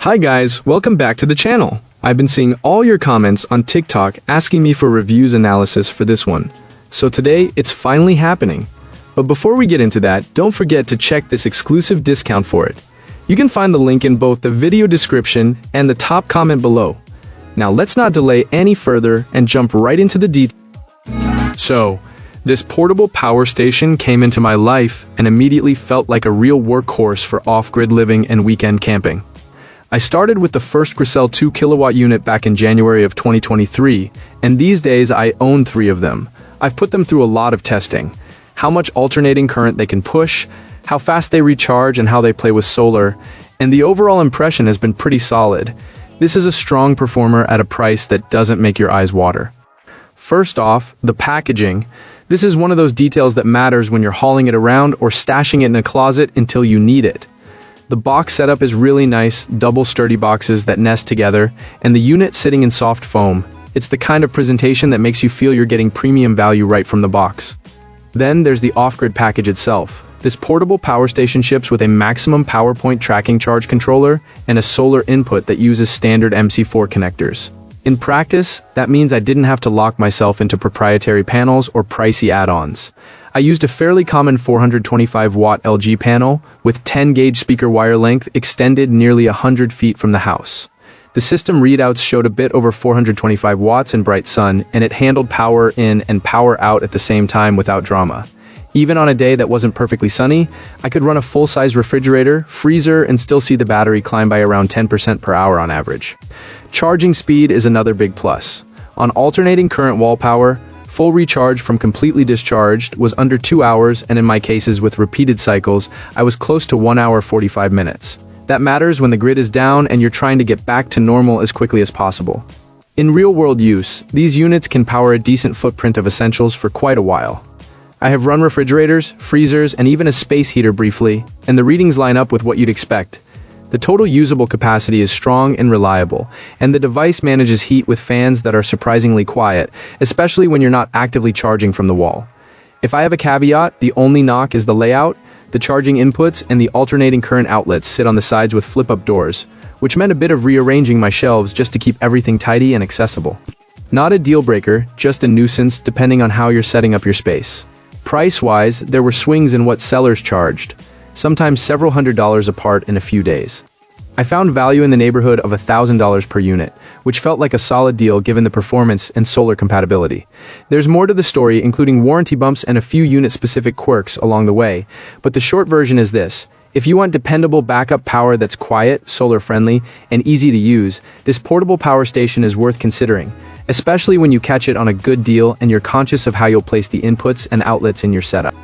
Hi guys, welcome back to the channel. I've been seeing all your comments on TikTok asking me for reviews analysis for this one. So today, it's finally happening. But before we get into that, don't forget to check this exclusive discount for it. You can find the link in both the video description and the top comment below. Now let's not delay any further and jump right into the details. So, this portable power station came into my life and immediately felt like a real workhorse for off-grid living and weekend camping. I started with the first GRECELL 2 kilowatt unit back in January of 2023, and these days I own 3 of them. I've put them through a lot of testing. How much alternating current they can push, how fast they recharge, and how they play with solar, and the overall impression has been pretty solid. This is a strong performer at a price that doesn't make your eyes water. First off, the packaging. This is one of those details that matters when you're hauling it around or stashing it in a closet until you need it. The box setup is really nice, double sturdy boxes that nest together, and the unit sitting in soft foam. It's the kind of presentation that makes you feel you're getting premium value right from the box. Then there's the off-grid package itself. This portable power station ships with a maximum power point tracking charge controller and a solar input that uses standard MC4 connectors. In practice, that means I didn't have to lock myself into proprietary panels or pricey add-ons. I used a fairly common 425-watt LG panel with 10-gauge speaker wire length extended nearly 100 feet from the house. The system readouts showed a bit over 425 watts in bright sun, and it handled power in and power out at the same time without drama. Even on a day that wasn't perfectly sunny, I could run a full-size refrigerator, freezer, and still see the battery climb by around 10% per hour on average. Charging speed is another big plus. On alternating current wall power, full recharge from completely discharged was under 2 hours, and in my cases with repeated cycles, I was close to 1 hour 45 minutes. That matters when the grid is down and you're trying to get back to normal as quickly as possible. In real-world use, these units can power a decent footprint of essentials for quite a while. I have run refrigerators, freezers, and even a space heater briefly, and the readings line up with what you'd expect. The total usable capacity is strong and reliable, and the device manages heat with fans that are surprisingly quiet, especially when you're not actively charging from the wall. If I have a caveat, the only knock is the layout. The charging inputs and the alternating current outlets sit on the sides with flip-up doors, which meant a bit of rearranging my shelves just to keep everything tidy and accessible. Not a deal breaker, just a nuisance depending on how you're setting up your space. Price-wise, there were swings in what sellers charged, sometimes several $100s apart in a few days. I found value in the neighborhood of $1,000 per unit, which felt like a solid deal given the performance and solar compatibility. There's more to the story, including warranty bumps and a few unit-specific quirks along the way, but the short version is this. If you want dependable backup power that's quiet, solar-friendly, and easy to use, this portable power station is worth considering, especially when you catch it on a good deal and you're conscious of how you'll place the inputs and outlets in your setup.